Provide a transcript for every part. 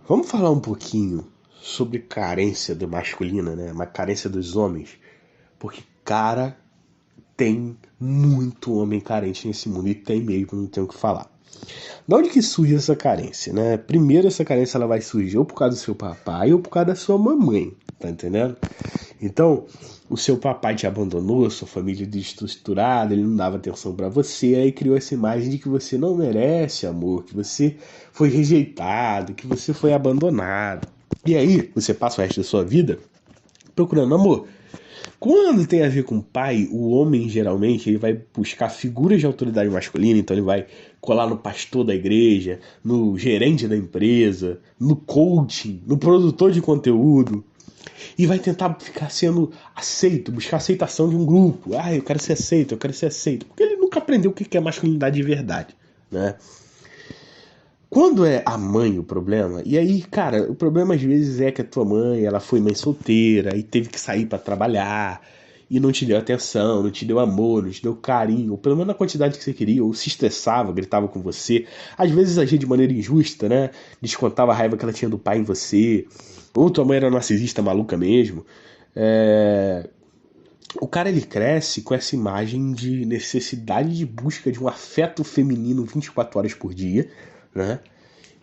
Vamos falar um pouquinho sobre carência do masculina, né? Uma carência dos homens. Porque, cara, tem muito homem carente nesse mundo e tem mesmo, não tenho o que falar. De onde que surge essa carência, né? Primeiro, essa carência ela vai surgir ou por causa do seu papai ou por causa da sua mamãe, tá entendendo? Então, o seu papai te abandonou, sua família desestruturada, ele não dava atenção pra você, aí criou essa imagem de que você não merece amor, que você foi rejeitado, que você foi abandonado. E aí, você passa o resto da sua vida procurando amor. Quando tem a ver com pai, o homem geralmente ele vai buscar figuras de autoridade masculina, então ele vai colar no pastor da igreja, no gerente da empresa, no coaching, no produtor de conteúdo, e vai tentar ficar sendo aceito, buscar aceitação de um grupo. Ah, eu quero ser aceito, eu quero ser aceito. Porque ele nunca aprendeu o que é masculinidade de verdade, né? Quando é a mãe o problema, e aí, cara, o problema às vezes é que a tua mãe, ela foi mãe solteira e teve que sair pra trabalhar e não te deu atenção, não te deu amor, não te deu carinho, ou pelo menos na quantidade que você queria, ou se estressava, gritava com você, às vezes agia de maneira injusta, né? Descontava a raiva que ela tinha do pai em você, ou tua mãe era narcisista maluca mesmo. O cara ele cresce com essa imagem de necessidade de busca de um afeto feminino 24 horas por dia, né?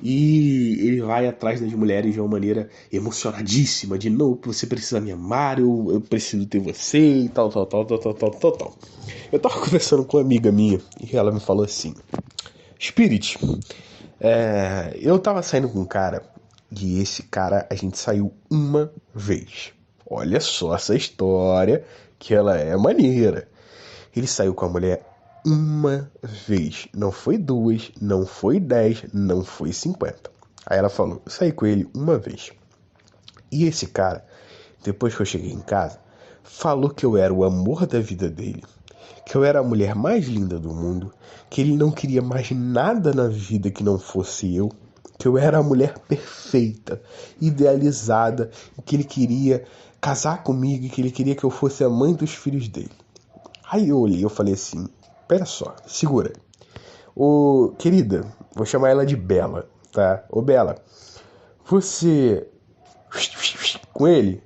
E ele vai atrás das mulheres de uma maneira emocionadíssima, de não, você precisa me amar, eu preciso ter você e tal, tal, tal, tal, tal, tal, tal, tal. Eu tava conversando com uma amiga minha e ela me falou assim: Spirit, eu tava saindo com um cara e esse cara a gente saiu uma vez. Olha só essa história que ela é maneira. Ele saiu com a mulher uma vez. Não foi duas, não foi 10, não foi 50. Aí ela falou, eu saí com ele uma vez. E esse cara, depois que eu cheguei em casa, falou que eu era o amor da vida dele, que eu era a mulher mais linda do mundo, que ele não queria mais nada na vida que não fosse eu, que eu era a mulher perfeita, idealizada, que ele queria casar comigo e que ele queria que eu fosse a mãe dos filhos dele. Aí eu olhei e falei assim, pera só, segura. Ô, querida, vou chamar ela de Bela, tá? Ô, Bela, você com ele?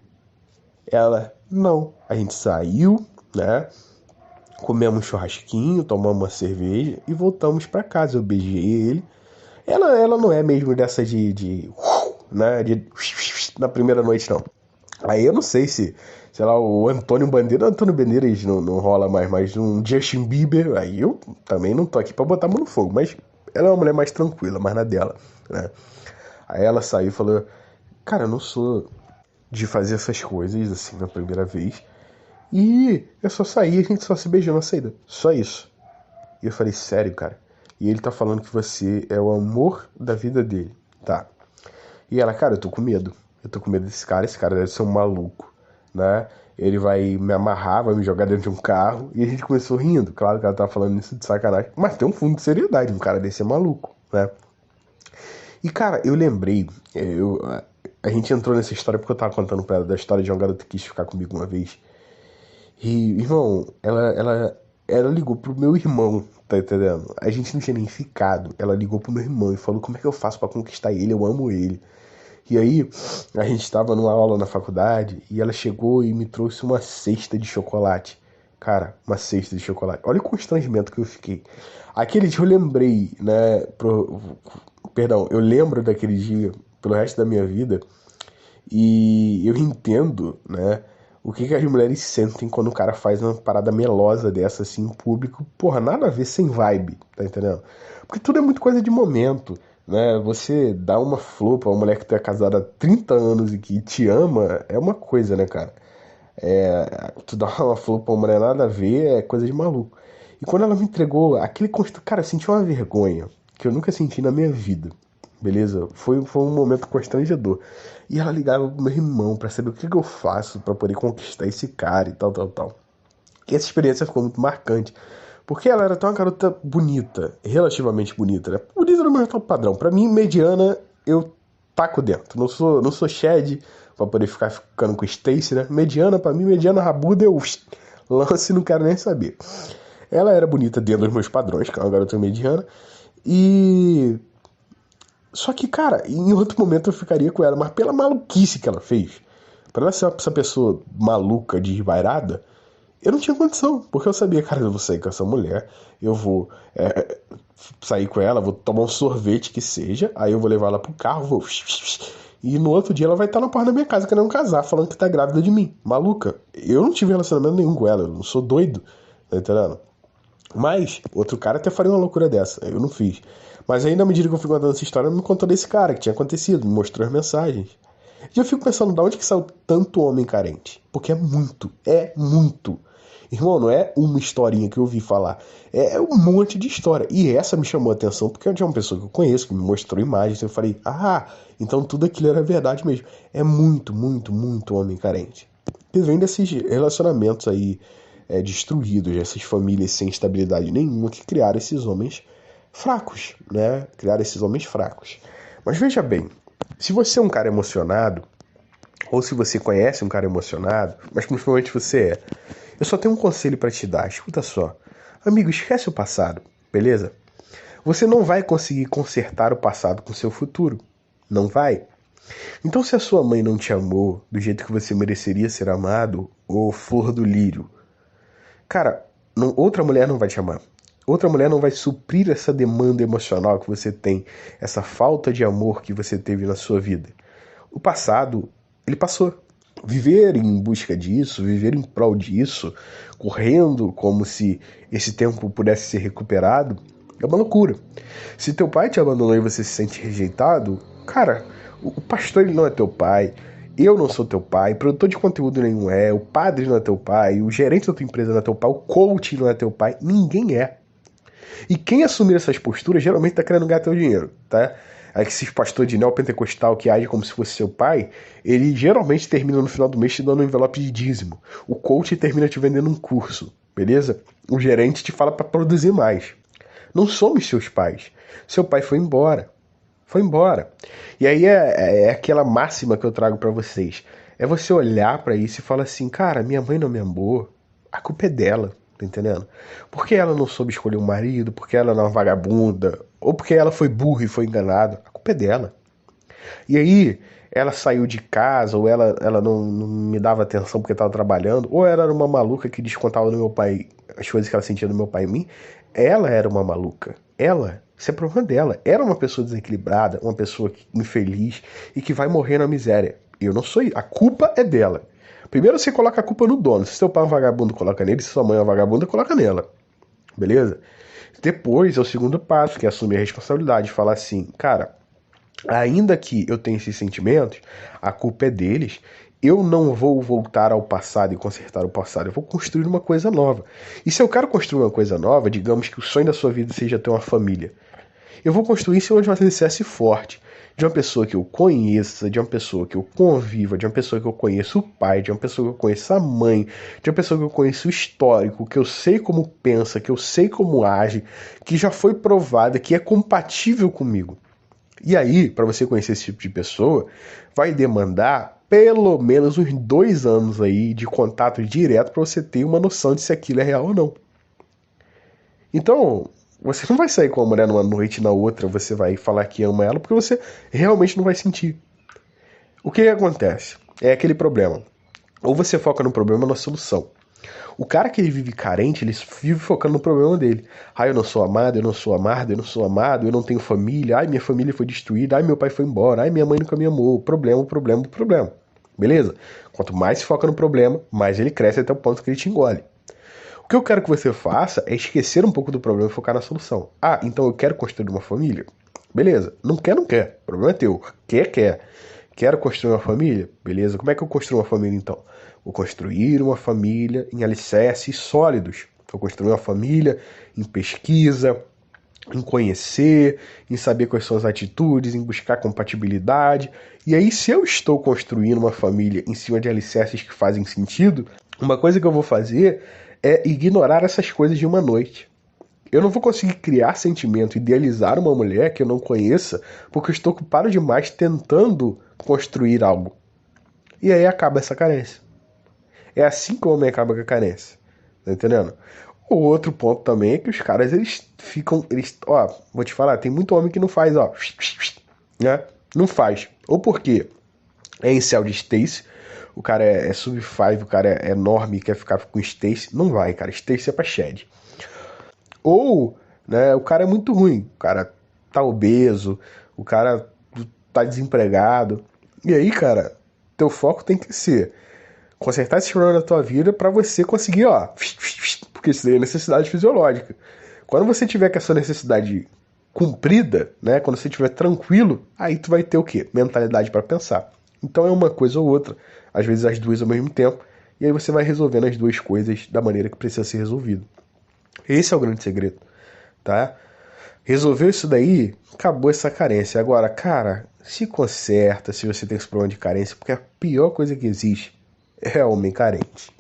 Ela, não. A gente saiu, né? Comemos um churrasquinho, tomamos uma cerveja e voltamos pra casa. Eu beijei ele. Ela não é mesmo dessa né? Na primeira noite, não. Aí eu não sei se, sei lá, o Antônio Bandeiras não rola mais, mas um Justin Bieber, aí eu também não tô aqui pra botar a mão no fogo, mas ela é uma mulher mais tranquila, mais na dela, né? Aí ela saiu e falou, cara, eu não sou de fazer essas coisas assim na primeira vez, e eu só saí, a gente só se beijou na saída, só isso. E eu falei, sério, cara? E ele tá falando que você é o amor da vida dele, tá? E ela, cara, eu tô com medo. Eu tô com medo desse cara, esse cara deve ser um maluco, né? Ele vai me amarrar, vai me jogar dentro de um carro. E a gente começou rindo. Claro que ela tava falando isso de sacanagem. Mas tem um fundo de seriedade, um cara desse é maluco, né? E, cara, eu lembrei, a gente entrou nessa história porque eu tava contando pra ela da história de uma garota que quis ficar comigo uma vez. E, irmão, ela ligou pro meu irmão, tá entendendo? A gente não tinha nem ficado. Ela ligou pro meu irmão e falou, como é que eu faço pra conquistar ele? Eu amo ele. E aí, a gente estava numa aula na faculdade e ela chegou e me trouxe uma cesta de chocolate. Cara, uma cesta de chocolate. Olha o constrangimento que eu fiquei. Aquele dia eu lembrei, né? Perdão, eu lembro daquele dia pelo resto da minha vida e eu entendo, né? O que as mulheres sentem quando o cara faz uma parada melosa dessa assim em público. Porra, nada a ver sem vibe, tá entendendo? Porque tudo é muito coisa de momento, né? Você dá uma flor pra uma mulher que tu é casada há 30 anos e que te ama, é uma coisa, né, cara? Tu dá uma flor pra uma mulher nada a ver, é coisa de maluco. E quando ela me entregou aquele cara, eu senti uma vergonha que eu nunca senti na minha vida. Beleza? Foi um momento constrangedor. E ela ligava pro meu irmão pra saber o que eu faço pra poder conquistar esse cara e tal, tal, tal. E essa experiência ficou muito marcante. Porque ela era tão uma garota bonita, relativamente bonita, né? Bonita no meu padrão. Pra mim, mediana, eu taco dentro. Não sou Shed pra poder ficar ficando com Stacy, né? Mediana, pra mim, mediana rabuda, eu lance e não quero nem saber. Ela era bonita dentro dos meus padrões, que é uma garota mediana. E Só que, cara, em outro momento eu ficaria com ela, mas pela maluquice que ela fez, pra ela ser essa pessoa maluca, desvairada, eu não tinha condição, porque eu sabia, cara, eu vou sair com essa mulher, eu vou sair com ela, vou tomar um sorvete que seja, aí eu vou levar ela pro carro, vou. E no outro dia ela vai estar na porta da minha casa querendo casar, falando que tá grávida de mim. Maluca. Eu não tive relacionamento nenhum com ela, eu não sou doido, tá entendendo? Mas, outro cara até faria uma loucura dessa, eu não fiz. Mas aí, na medida que eu fui contando essa história, ela me contou desse cara que tinha acontecido, me mostrou as mensagens. E eu fico pensando, de onde que saiu tanto homem carente? Porque é muito, é muito. Irmão, não é uma historinha que eu ouvi falar, é um monte de história. E essa me chamou a atenção porque eu tinha uma pessoa que eu conheço, que me mostrou imagens, eu falei, ah, então tudo aquilo era verdade mesmo. É muito, muito, muito homem carente. E vem desses relacionamentos aí destruídos, essas famílias sem estabilidade nenhuma que criaram esses homens fracos, né? Criaram esses homens fracos. Mas veja bem, se você é um cara emocionado, ou se você conhece um cara emocionado, mas principalmente você é, eu só tenho um conselho pra te dar, escuta só. Amigo, esquece o passado, beleza? Você não vai conseguir consertar o passado com o seu futuro. Não vai. Então se a sua mãe não te amou do jeito que você mereceria ser amado, ô flor do lírio, cara, outra mulher não vai te amar. Outra mulher não vai suprir essa demanda emocional que você tem, essa falta de amor que você teve na sua vida. O passado, ele passou. Viver em busca disso, viver em prol disso, correndo como se esse tempo pudesse ser recuperado, é uma loucura. Se teu pai te abandonou e você se sente rejeitado, cara, o pastor ele não é teu pai, eu não sou teu pai, produtor de conteúdo nenhum é, o padre não é teu pai, o gerente da tua empresa não é teu pai, o coach não é teu pai, ninguém é. E quem assumir essas posturas geralmente tá querendo ganhar teu dinheiro, tá? Aí que esses pastores de neopentecostal que agem como se fosse seu pai, ele geralmente termina no final do mês te dando um envelope de dízimo. O coach termina te vendendo um curso, beleza? O gerente te fala para produzir mais. Não somos seus pais. Seu pai foi embora. Foi embora. E aí é aquela máxima que eu trago para vocês. É você olhar para isso e falar assim, cara, minha mãe não me amou. A culpa é dela, tá entendendo? Porque ela não soube escolher um marido, porque ela não é uma vagabunda, ou porque ela foi burra e foi enganada. A culpa é dela. E aí, ela saiu de casa, ou ela não me dava atenção porque estava trabalhando, ou ela era uma maluca que descontava no meu pai as coisas que ela sentia no meu pai em mim. Ela era uma maluca. Ela, isso é problema dela. Era uma pessoa desequilibrada, uma pessoa infeliz e que vai morrer na miséria. Eu não sou. A culpa é dela. Primeiro você coloca a culpa no dono. Se seu pai é um vagabundo, coloca nele. Se sua mãe é uma vagabunda, coloca nela. Beleza? Depois é o segundo passo, que é assumir a responsabilidade. Falar assim, cara, ainda que eu tenha esses sentimentos, a culpa é deles. Eu não vou voltar ao passado e consertar o passado. Eu vou construir uma coisa nova. E se eu quero construir uma coisa nova, digamos que o sonho da sua vida seja ter uma família. Eu vou construir em cima de um alicerce forte. De uma pessoa que eu conheça, de uma pessoa que eu conviva, de uma pessoa que eu conheça o pai, de uma pessoa que eu conheça a mãe, de uma pessoa que eu conheça o histórico, que eu sei como pensa, que eu sei como age, que já foi provada, que é compatível comigo. E aí, para você conhecer esse tipo de pessoa, vai demandar pelo menos uns 2 anos aí de contato direto para você ter uma noção de se aquilo é real ou não. Então, você não vai sair com a mulher numa noite e na outra você vai falar que ama ela porque você realmente não vai sentir. O que acontece? É aquele problema. Ou você foca no problema ou na solução. O cara que ele vive carente, ele vive focando no problema dele. Ai, eu não sou amado, eu não sou amado, eu não sou amado, eu não tenho família, ai, minha família foi destruída, ai, meu pai foi embora, ai, minha mãe nunca me amou. Problema, problema, problema. Beleza? Quanto mais se foca no problema, mais ele cresce até o ponto que ele te engole. O que eu quero que você faça é esquecer um pouco do problema e focar na solução. Ah, então eu quero construir uma família? Beleza. Não quer, não quer. O problema é teu. Quer, quer. Quero construir uma família? Beleza. Como é que eu construo uma família então? Vou construir uma família em alicerces sólidos. Vou construir uma família em pesquisa, em conhecer, em saber quais são as atitudes, em buscar compatibilidade. E aí, se eu estou construindo uma família em cima de alicerces que fazem sentido, uma coisa que eu vou fazer é ignorar essas coisas de uma noite. Eu não vou conseguir criar sentimento, idealizar uma mulher que eu não conheça, porque eu estou ocupado demais tentando construir algo. E aí acaba essa carência. É assim que o homem acaba com a carência. Tá entendendo? O outro ponto também é que os caras, eles ficam... Ó, vou te falar, tem muito homem que não faz, ó... né? Não faz. Ou porque é incel de Stacy, o cara é sub 5, o cara é enorme e quer ficar com Stacy. Não vai, cara. Stacy é pra Shed. Ou, né, o cara é muito ruim. O cara tá obeso, o cara tá desempregado. E aí, cara, teu foco tem que ser consertar esses problemas da tua vida pra você conseguir, ó, porque isso daí é necessidade fisiológica. Quando você tiver com essa necessidade cumprida, né, quando você estiver tranquilo, aí tu vai ter o quê? Mentalidade pra pensar. Então é uma coisa ou outra, às vezes as duas ao mesmo tempo, e aí você vai resolvendo as duas coisas da maneira que precisa ser resolvido. Esse é o grande segredo, tá? Resolveu isso daí, acabou essa carência. Agora, cara, se conserta se você tem esse problema de carência, porque a pior coisa que existe é homem carente.